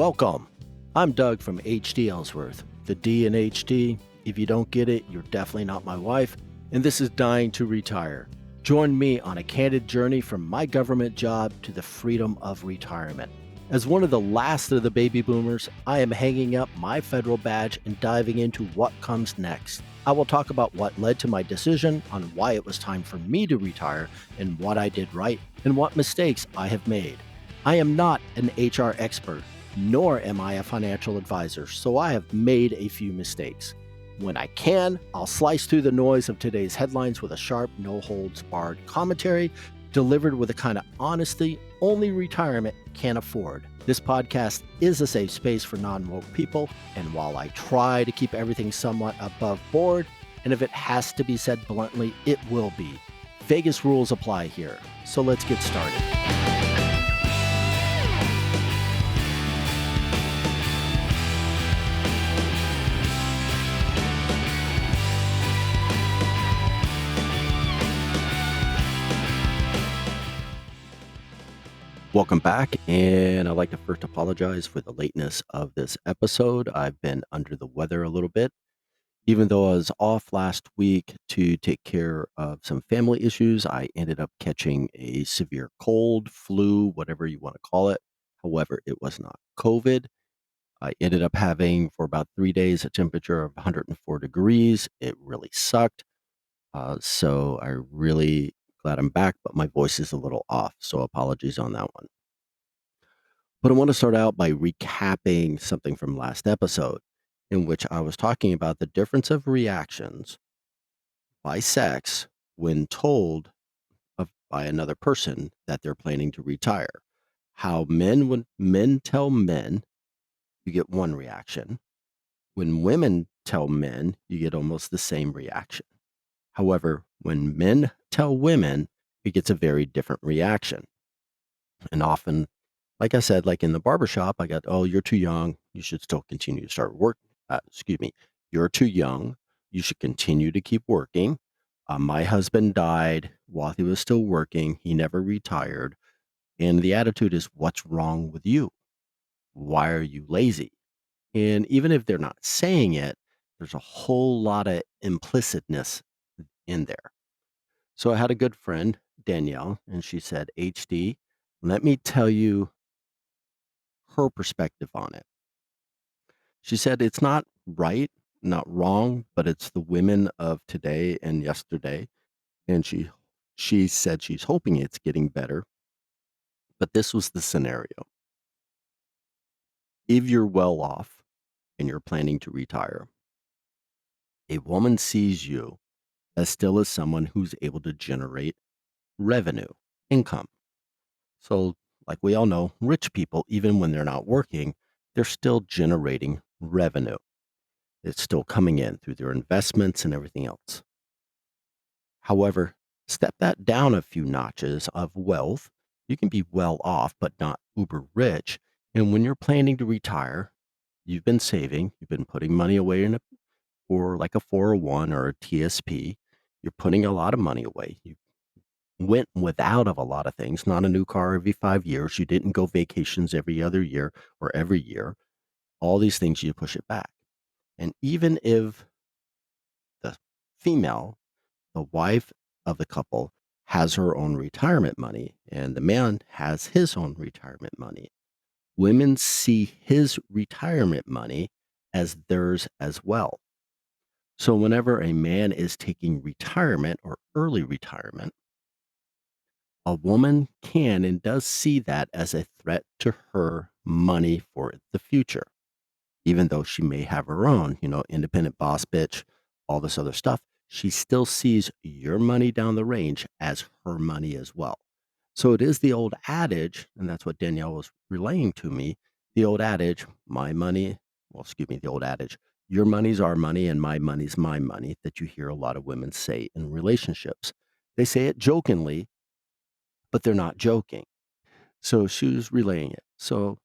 Welcome. I'm Doug from HD Ellsworth. The D in HD, if you don't get it, you're definitely not my wife, and this is Dying to Retire. Join me on a candid journey from my government job to the freedom of retirement. As one of the last of the baby boomers, I am hanging up my federal badge and diving into what comes next. I will talk about what led to my decision, on why it was time for me to retire, and what I did right, and what mistakes I have made. I am not an HR expert, nor am I a financial advisor, so I have made a few mistakes. When I can, I'll slice through the noise of today's headlines with a sharp, no-holds-barred commentary delivered with the kind of honesty only retirement can afford. This podcast is a safe space for non-woke people, and while I try to keep everything somewhat above board, and if it has to be said bluntly, it will be. Vegas rules apply here, so let's get started. Welcome back, and I'd like to first apologize for the lateness of this episode. I've been under the weather a little bit. Even though I was off last week to take care of some family issues, I ended up catching a severe cold, flu, whatever you want to call it. However, it was not COVID. I ended up having, for about 3 days, a temperature of 104 degrees. It really sucked. So I really glad I'm back, but my voice is a little off, so apologies on that one. But I want to start out by recapping something from last episode, in which I was talking about the difference of reactions by sex when told by another person that they're planning to retire. How when men tell men, you get one reaction. When women tell men, you get almost the same reaction. However, when men tell women, it gets a very different reaction. And often, like I said, like in the barbershop, I got, oh, you're too young. You should still continue to start work. You're too young. You should continue to keep working. My husband died while he was still working. He never retired. And the attitude is, what's wrong with you? Why are you lazy? And even if they're not saying it, there's a whole lot of implicitness in there. So I had a good friend, Danielle, and she said, HD, let me tell you her perspective on it. She said it's not right, not wrong, but it's the women of today and yesterday. And she said she's hoping it's getting better. But this was the scenario. If you're well off and you're planning to retire, a woman sees you as still as someone who's able to generate revenue, income. So, like we all know, rich people, even when they're not working, they're still generating revenue. It's still coming in through their investments and everything else. However, step that down a few notches of wealth. You can be well off, but not uber rich. And when you're planning to retire, you've been saving, you've been putting money away for like a 401 or a TSP. You're putting a lot of money away. You went without of a lot of things, not a new car every 5 years. You didn't go vacations every other year or every year. All these things, you push it back. And even if the female, the wife of the couple, has her own retirement money and the man has his own retirement money, women see his retirement money as theirs as well. So whenever a man is taking retirement or early retirement, a woman can and does see that as a threat to her money for the future, even though she may have her own, independent boss bitch, all this other stuff. She still sees your money down the range as her money as well. So it is the old adage, and that's what Danielle was relaying to me, the old adage, the old adage, your money's our money and my money's my money, that you hear a lot of women say in relationships. They say it jokingly, but they're not joking. So she was relaying it. So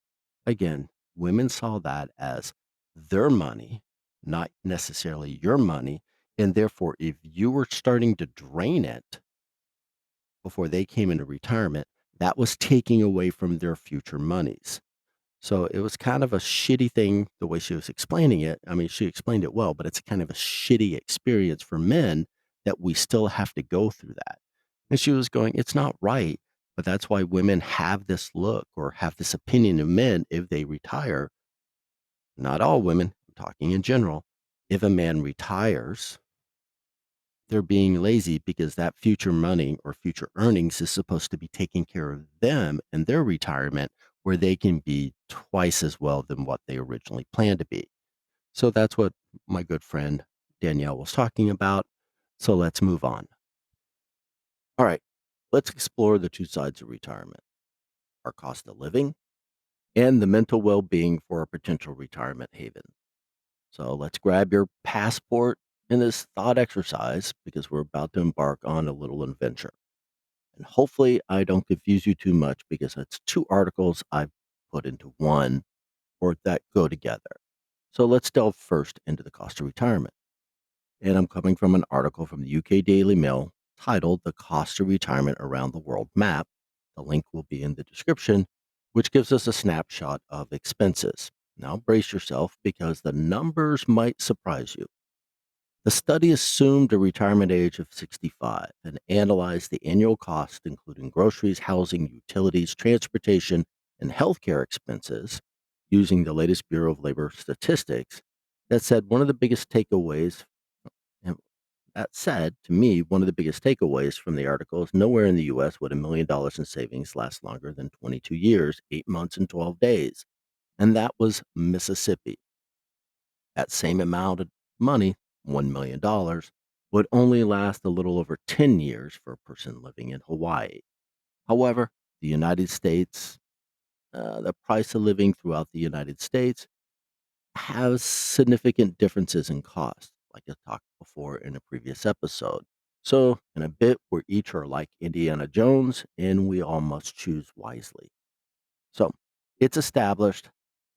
again, women saw that as their money, not necessarily your money. And therefore, if you were starting to drain it before they came into retirement, that was taking away from their future monies. So it was kind of a shitty thing the way she was explaining it. I mean, she explained it well, but it's kind of a shitty experience for men that we still have to go through that. And she was going, it's not right. But that's why women have this look or have this opinion of men if they retire. Not all women, I'm talking in general. If a man retires, they're being lazy because that future money or future earnings is supposed to be taking care of them and their retirement where they can be twice as well than what they originally planned to be. So that's what my good friend Danielle was talking about. So let's move on. All right, let's explore the two sides of retirement: our cost of living and the mental well being for a potential retirement haven. So let's grab your passport in this thought exercise because we're about to embark on a little adventure. And hopefully, I don't confuse you too much because it's two articles I've put into one or that go together. So let's delve first into the cost of retirement. And I'm coming from an article from the UK Daily Mail titled The Cost of Retirement Around the World Map. The link will be in the description, which gives us a snapshot of expenses. Now, brace yourself because the numbers might surprise you. The study assumed a retirement age of 65 and analyzed the annual cost, including groceries, housing, utilities, transportation, and healthcare expenses, using the latest Bureau of Labor statistics. That said, one of the biggest takeaways, and that said, to me, one of the biggest takeaways from the article is nowhere in the US would $1 million in savings last longer than 22 years, 8 months, and 12 days. And that was Mississippi. That same amount of money, $1 million, would only last a little over 10 years for a person living in Hawaii. However, the United States, the price of living throughout the United States has significant differences in cost, like I talked before in a previous episode. So, in a bit, we each are like Indiana Jones, and we all must choose wisely. So, it's established.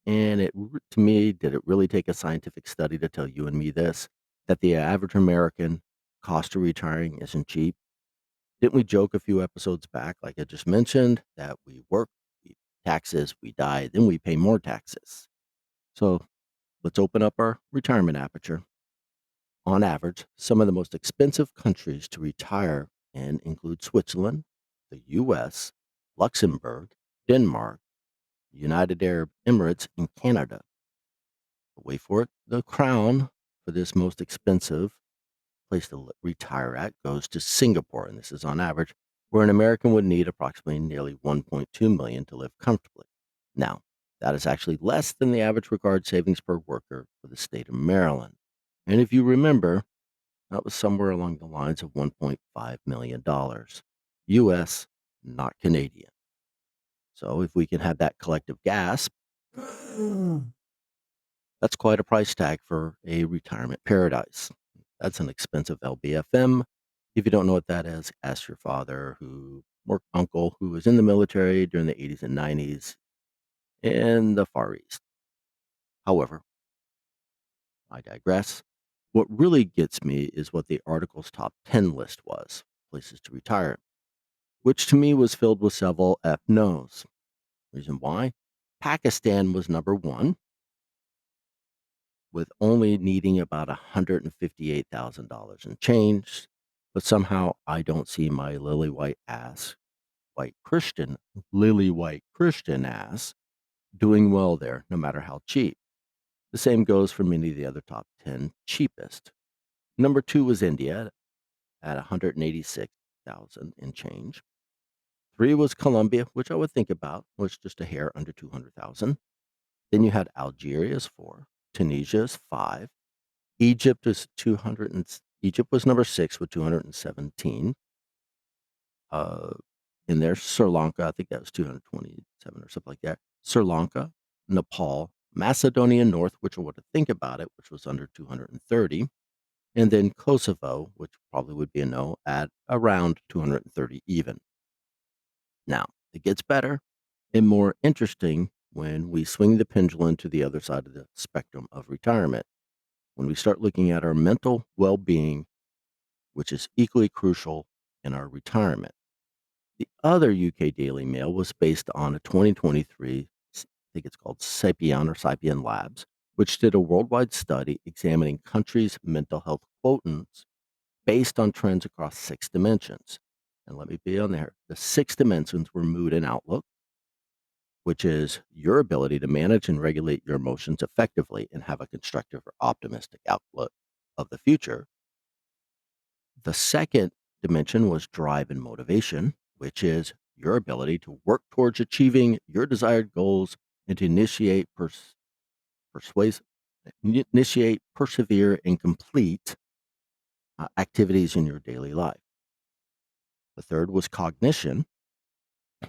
And to me, did it really take a scientific study to tell you and me this? That the average American cost of retiring isn't cheap? Didn't we joke a few episodes back, like I just mentioned, that we work, we taxes, we die, then we pay more taxes? So let's open up our retirement aperture. On average, some of the most expensive countries to retire in include Switzerland, the US, Luxembourg, Denmark, United Arab Emirates, and Canada. Wait for it, the crown for this most expensive place to retire at goes to Singapore, and this is on average, where an American would need approximately nearly 1.2 million to live comfortably. Now, that is actually less than the average required savings per worker for the state of Maryland. And if you remember, that was somewhere along the lines of $1.5 million US, not Canadian. So if we can have that collective gasp, that's quite a price tag for a retirement paradise. That's an expensive LBFM. If you don't know what that is, ask your father or uncle who was in the military during the 80s and 90s in the Far East. However, I digress. What really gets me is what the article's top 10 list was: places to retire, which to me was filled with several F no's. Reason why? Pakistan was number one, with only needing about $158,000 in change. But somehow I don't see my lily white Christian ass doing well there, no matter how cheap. The same goes for many of the other top 10 cheapest. Number two was India at 186,000 in change. Three was Colombia, which I would think about was just a hair under 200,000. Then you had Algeria as four, Tunisia is five, Egypt was number 6 with 217. Uh, in there, Sri Lanka, I think that was 227 or something like that. Sri Lanka, Nepal, Macedonia North, which I would think about it, which was under 230, and then Kosovo, which probably would be a no, at around 230 even. Now, it gets better and more interesting when we swing the pendulum to the other side of the spectrum of retirement. When we start looking at our mental well being, which is equally crucial in our retirement. The other UK Daily Mail was based on a 2023 think it's called Sapien Labs, which did a worldwide study examining countries' mental health quotients based on trends across 6 dimensions. And let me be on there. The 6 dimensions were mood and outlook, which is your ability to manage and regulate your emotions effectively and have a constructive or optimistic outlook of the future. The second dimension was drive and motivation, which is your ability to work towards achieving your desired goals and to persuase, initiate, persevere, and complete activities in your daily life. The third was cognition,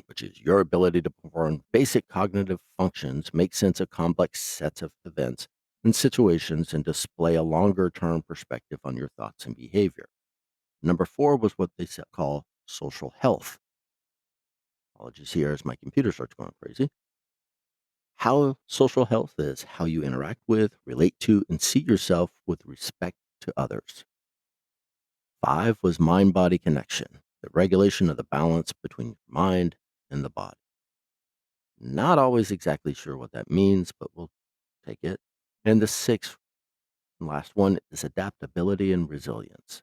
which is your ability to perform basic cognitive functions, make sense of complex sets of events and situations, and display a longer term perspective on your thoughts and behavior. Number four was what they call social health. Apologies here as my computer starts going crazy. How social health is how you interact with, relate to, and see yourself with respect to others. Five was mind body connection, the regulation of the balance between your mind and the body. Not always exactly sure what that means, but we'll take it. And the sixth and last one is adaptability and resilience,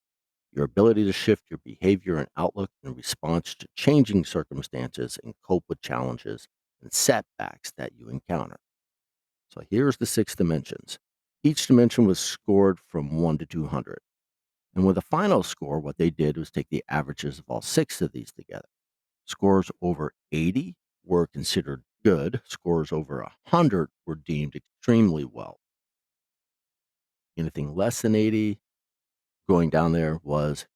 your ability to shift your behavior and outlook in response to changing circumstances and cope with challenges and setbacks that you encounter. So here's the 6 dimensions. Each dimension was scored from 1 to 200. And with a final score, what they did was take the averages of all six of these together. Scores over 80 were considered good. Scores over 100 were deemed extremely well. Anything less than 80 going down there was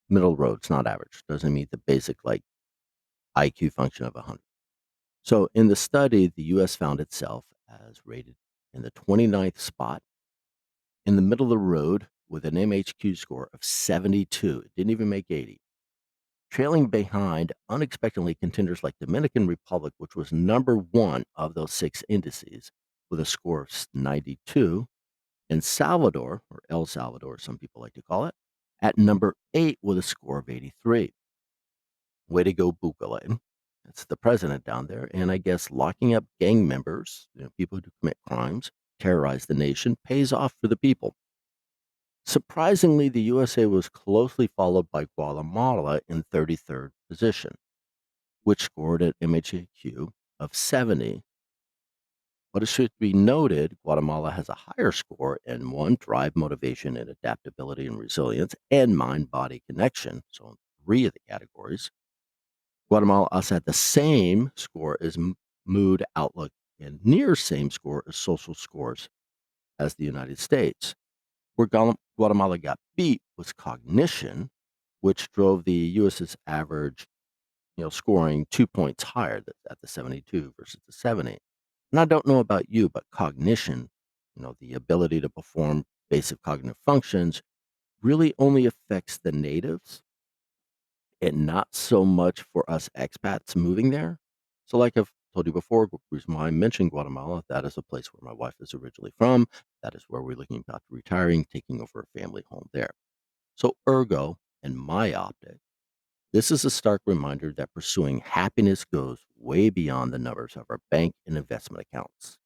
middle road. It's not average. Doesn't meet the basic like IQ function of 100. So in the study, the US found itself as rated in the 29th spot in the middle of the road with an MHQ score of 72. It didn't even make 80. Trailing behind unexpectedly contenders like Dominican Republic, which was number one of those six indices with a score of 92, and Salvador, or El Salvador, some people like to call it, at number eight with a score of 83. Way to go, Bukele. That's the president down there. And I guess locking up gang members, people who commit crimes, terrorize the nation, pays off for the people. Surprisingly, the USA was closely followed by Guatemala in 33rd position, which scored an MHQ of 70. But it should be noted, Guatemala has a higher score in one, drive, motivation, and adaptability and resilience, and mind body connection. So, in three of the categories. Guatemala also had the same score as mood, outlook, and near same score as social scores as the United States. Where Guatemala got beat was cognition, which drove the US's average, scoring 2 points higher at the 72 versus the 70. And I don't know about you, but cognition, the ability to perform basic cognitive functions, really only affects the natives and not so much for us expats moving there. So, like I've told you before, the reason why I mentioned Guatemala, that is a place where my wife is originally from. That is where we're looking about retiring, taking over a family home there. So, ergo and my optic, this is a stark reminder that pursuing happiness goes way beyond the numbers of our bank and investment accounts.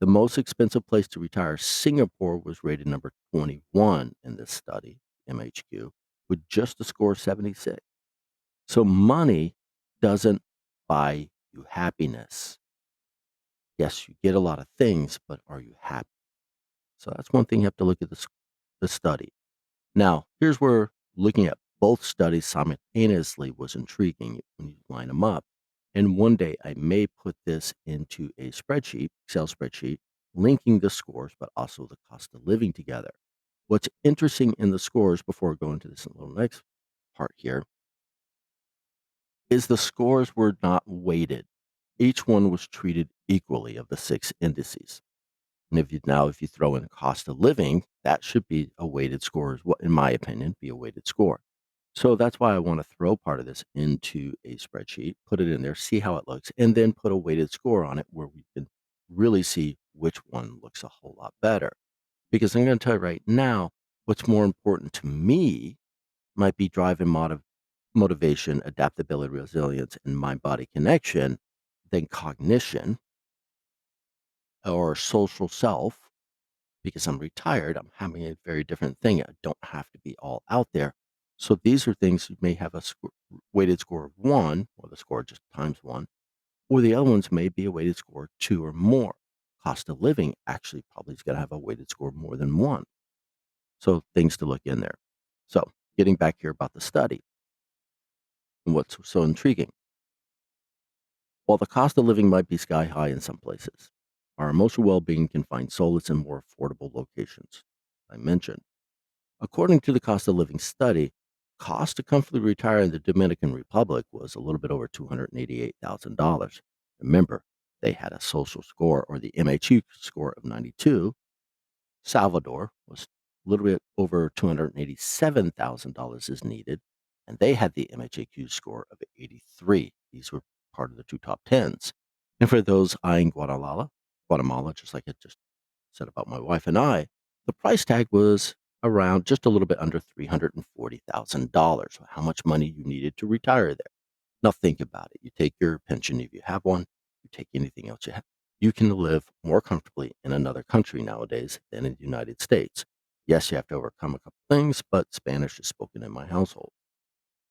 The most expensive place to retire, Singapore, was rated number 21 in this study, MHQ, with just a score of 76. So money doesn't buy you happiness. Yes, you get a lot of things, but are you happy? So that's one thing you have to look at the study. Now, here's where looking at both studies simultaneously was intriguing when you line them up. And one day I may put this into a spreadsheet, Excel spreadsheet, linking the scores, but also the cost of living together. What's interesting in the scores before we go into this little next part here is the scores were not weighted. Each one was treated equally of the six indices. And if you throw in cost of living, that should be a weighted score, is what, in my opinion, be a weighted score. So that's why I want to throw part of this into a spreadsheet, put it in there, see how it looks, and then put a weighted score on it where we can really see which one looks a whole lot better. Because I'm going to tell you right now, what's more important to me might be drive and motivation, adaptability, resilience, and mind body connection than cognition. or social self. Because I'm retired, I'm having a very different thing. I don't have to be all out there. So these are things you may have a weighted score of 1, or the score just times 1, or the other ones may be a weighted score of 2 or more. Cost of living actually probably is gonna have a weighted score of more than 1. So things to look in there. So getting back here about the study and what's so intriguing. While the cost of living might be sky high in some places, our emotional well-being can find solace in more affordable locations. I mentioned. According to the cost of living study, cost to comfortably retire in the Dominican Republic was a little bit over $288,000. Remember, they had a social score or the MHQ score of 92. Salvador was a little bit over $287,000 is needed, and they had the MHAQ score of 83. These were part of the two top tens. And for those eyeing Guatemala, just like I just said about my wife and I, the price tag was around just a little bit under $340,000. How much money you needed to retire there. Now think about it. You take your pension if you have one, you take anything else you have. You can live more comfortably in another country nowadays than in the United States. Yes, you have to overcome a couple things, but Spanish is spoken in my household.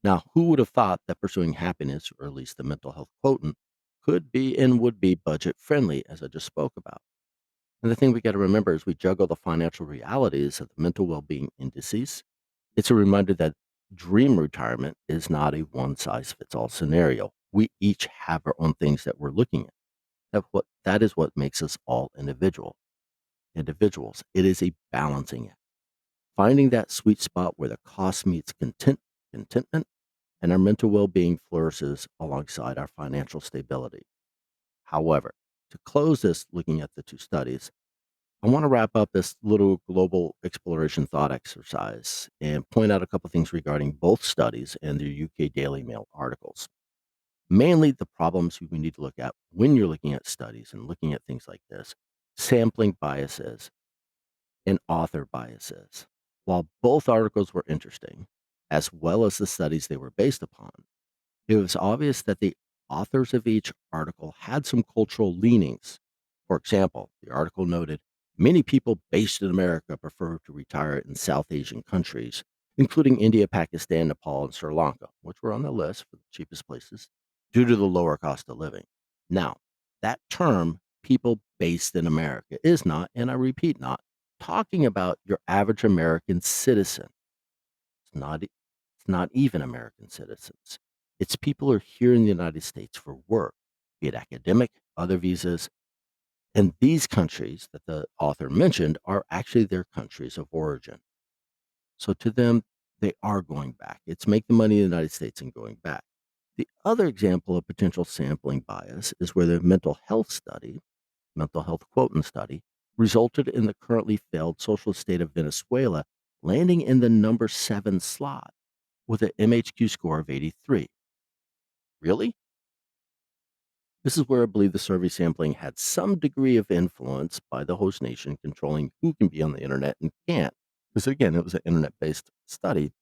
Now, who would have thought that pursuing happiness, or at least the mental health quotient, could be and would be budget friendly, as I just spoke about? And the thing we got to remember is we juggle the financial realities of the mental well being indices. It's a reminder that dream retirement is not a one size fits all scenario. We each have our own things that we're looking at. That is what makes us all individuals. It is a balancing act. Finding that sweet spot where the cost meets contentment and our mental well being flourishes alongside our financial stability. However, to close this, looking at the two studies, I want to wrap up this little global exploration thought exercise and point out a couple things regarding both studies and their UK Daily Mail articles. Mainly the problems we need to look at when you're looking at studies and looking at things like this, sampling biases and author biases. While both articles were interesting, as well as the studies they were based upon, it was obvious that the authors of each article had some cultural leanings. For example, the article noted many people based in America prefer to retire in South Asian countries, including India, Pakistan, Nepal, and Sri Lanka, which were on the list for the cheapest places, due to the lower cost of living. Now, that term, people based in America, is not, and I repeat, not talking about your average American citizen. It's not even American citizens. It's people who are here in the United States for work, be it academic, other visas. And these countries that the author mentioned are actually their countries of origin. So to them, they are going back. It's making money in the United States and going back. The other example of potential sampling bias is where the mental health quotient study, resulted in the currently failed socialist state of Venezuela landing in the number 7 slot with an MHQ score of 83. Really? This is where I believe the survey sampling had some degree of influence by the host nation controlling who can be on the internet and can't. Because again, it was an internet based study.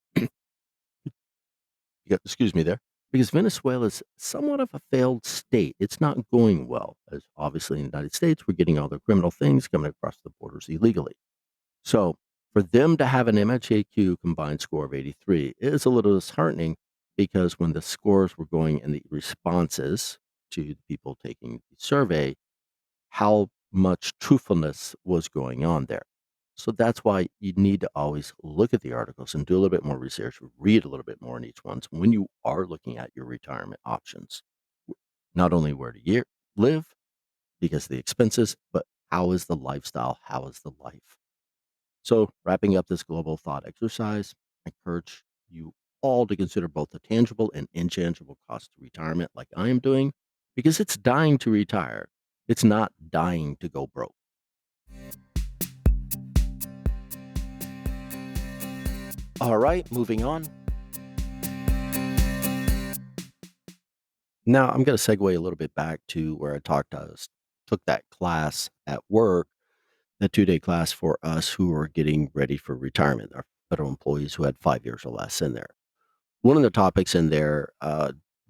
Excuse me there. Because Venezuela is somewhat of a failed state. It's not going well. As obviously in the United States, we're getting all the criminal things coming across the borders illegally. So for them to have an MHAQ combined score of 83 is a little disheartening because when the scores were going and the responses to the people taking the survey, how much truthfulness was going on there. So that's why you need to always look at the articles and do a little bit more research, read a little bit more in each one when you are looking at your retirement options. Not only where to live because of the expenses, but how is the lifestyle? How is the life? So, wrapping up this global thought exercise, I encourage you all to consider both the tangible and intangible cost to retirement, like I am doing, because it's dying to retire. It's not dying to go broke. All right, moving on. Now, I'm going to segue a little bit back to where took that class at work, that 2-day class for us who are getting ready for retirement, our federal employees who had 5 years or less in there. One of the topics in there,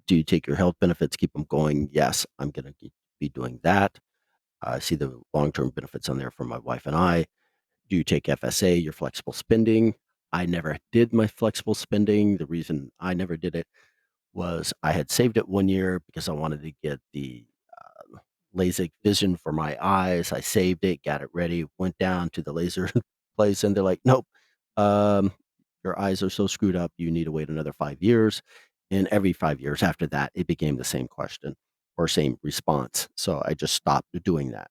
do you take your health benefits, keep them going? Yes, I'm going to be doing that. I see the long-term benefits on there for my wife and I. Do you take FSA, your flexible spending? I never did my flexible spending. The reason I never did it was I had saved it 1 year because I wanted to get the LASIK vision for my eyes. I saved it, got it ready, went down to the laser place, and they're like, "Nope, um, your eyes are so screwed up, you need to wait another 5 years." And every 5 years after that, it became the same question or same response. So I just stopped doing that.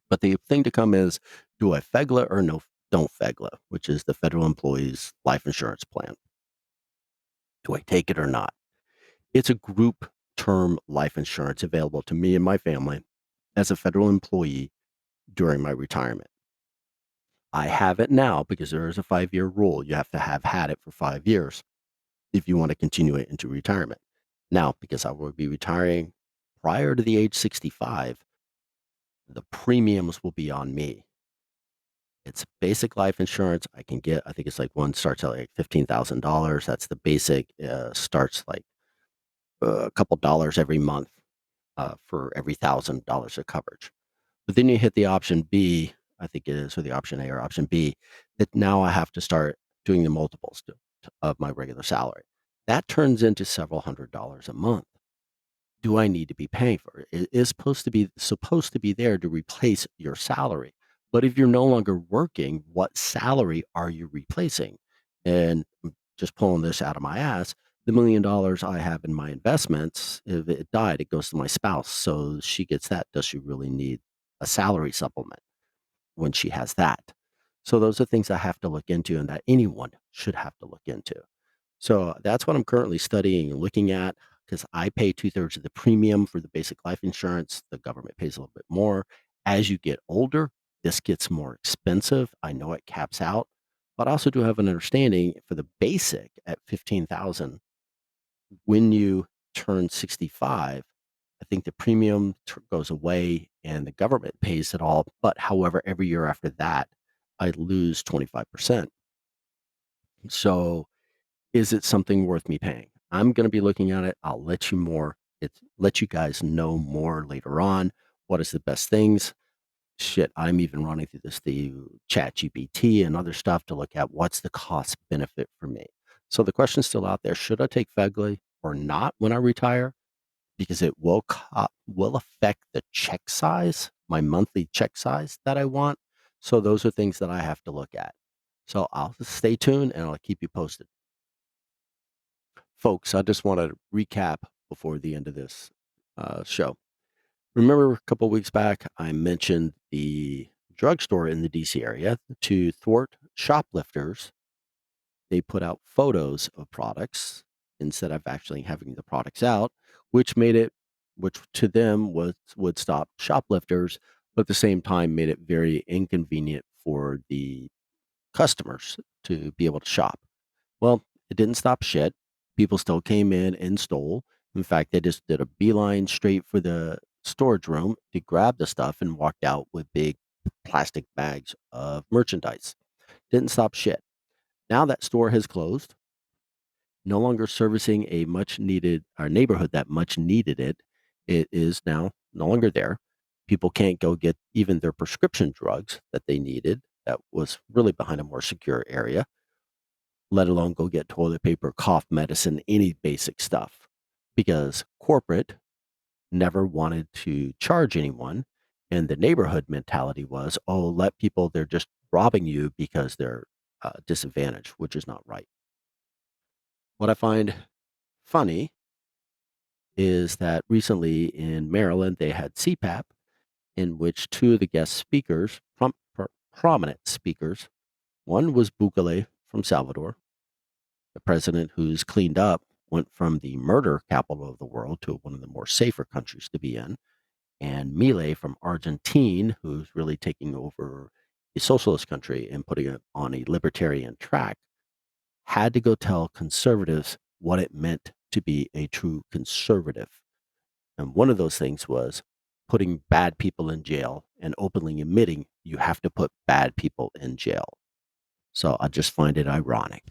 But the thing to come is, do I FEGLA or no don't FEGLA, which is the Federal Employees Life Insurance Plan. Do I take it or not? It's a group term life insurance available to me and my family as a federal employee during my retirement. I have it now because there is a 5-year rule. You have to have had it for 5 years if you want to continue it into retirement. Now, because I will be retiring prior to the age 65, the premiums will be on me. It's basic life insurance. I can get, I think it's like one starts at like $15,000. That's the basic, starts like a couple dollars every month for every $1,000 of coverage. But then you hit the option B, I think it is, or the option A or option B, that now I have to start doing the multiples of my regular salary. That turns into several $100s a month. Do I need to be paying for it? It is supposed to be there to replace your salary. But if you're no longer working, what salary are you replacing? And just pulling this out of my ass, the $1,000,000 I have in my investments, if it died, it goes to my spouse. So she gets that. Does she really need a salary supplement when she has that? So those are things I have to look into and that anyone should have to look into. So that's what I'm currently studying and looking at because I pay 2/3 of the premium for the basic life insurance. The government pays a little bit more. As you get older, this gets more expensive. I know it caps out, but I also do have an understanding for the basic at 15,000 when you turn 65, I think the premium goes away and the government pays it all. But however, every year after that, I lose 25%. So is it something worth me paying? I'm going to be looking at it. I'll let you guys know more later on. What is the best things? Shit, I'm even running through the chat GPT and other stuff to look at what's the cost benefit for me. So the question's still out there. Should I take FEGLI or not when I retire? Because it will affect the check size, my monthly check size that I want. So those are things that I have to look at. So I'll just stay tuned and I'll keep you posted. Folks, I just want to recap before the end of this show. Remember a couple weeks back, I mentioned the drugstore in the DC area to thwart shoplifters. They put out photos of products instead of actually having the products out, which made it, which to them would stop shoplifters, but at the same time made it very inconvenient for the customers to be able to shop. Well, it didn't stop shit. People still came in and stole. In fact, they just did a beeline straight for the storage room to grab the stuff and walked out with big plastic bags of merchandise. Didn't stop shit. Now that store has closed, no longer servicing a much needed our neighborhood that much needed it. It is now no longer there. People can't go get even their prescription drugs that they needed. That was really behind a more secure area, let alone go get toilet paper, cough medicine, any basic stuff, because corporate never wanted to charge anyone. And the neighborhood mentality was, oh, let people, they're just robbing you because they're disadvantaged, which is not right. What I find funny is that recently in Maryland, they had CPAP in which two of the guest speakers, prominent speakers, one was Bukele from Salvador, the president who's cleaned up, went from the murder capital of the world to one of the more safer countries to be in, and Milei from Argentina, who's really taking over a socialist country and putting it on a libertarian track, had to go tell conservatives what it meant to be a true conservative. And one of those things was putting bad people in jail and openly admitting you have to put bad people in jail. So I just find it ironic.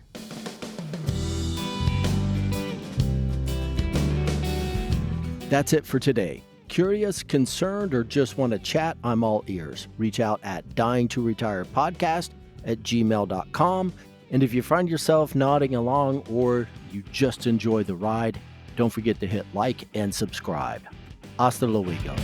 That's it for today. curious, concerned, or just want to chat, I'm all ears. Reach out at dyingtoretirepodcast@gmail.com. And if you find yourself nodding along or you just enjoy the ride, don't forget to hit like and subscribe. Hasta luego.